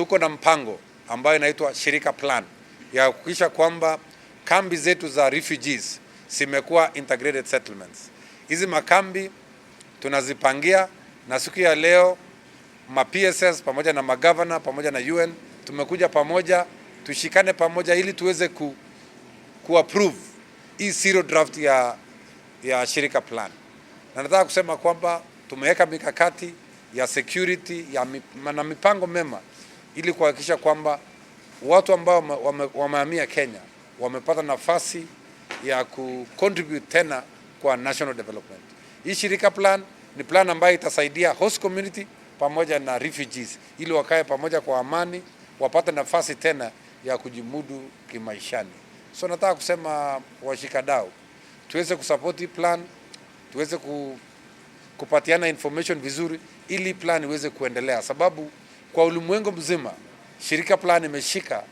tuko na mpango ambayo inaitwa Shirika Plan ya kuhakikisha kwamba kambi zetu za refugees zimekuwa integrated settlements. Hizi makambi tunazipangia, na siku ya leo ma-PSS pamoja na magavana pamoja na UN tumekuja pamoja, tushikane pamoja ili tuweze ku-approve hii zero draft ya Shirika Plan. Na nataka kusema kwamba tumeweka mikakati ya security na mipango mema ili kuhakikisha kwamba watu ambao wamehamia Kenya wamepata nafasi ya kucontribute tena kwa national development. Hii Shirika Plan ni plan ambayo itasaidia host community pamoja na refugees ili wakae pamoja kwa amani, wapate nafasi tena ya kujimudu kimaishani. So nataka kusema washikadau, tuweze kusupport hii plan, tuweze kupatiana information vizuri ili plan iweze kuendelea, sababu kwa ulimwengu mzima Shirika Plan imeshika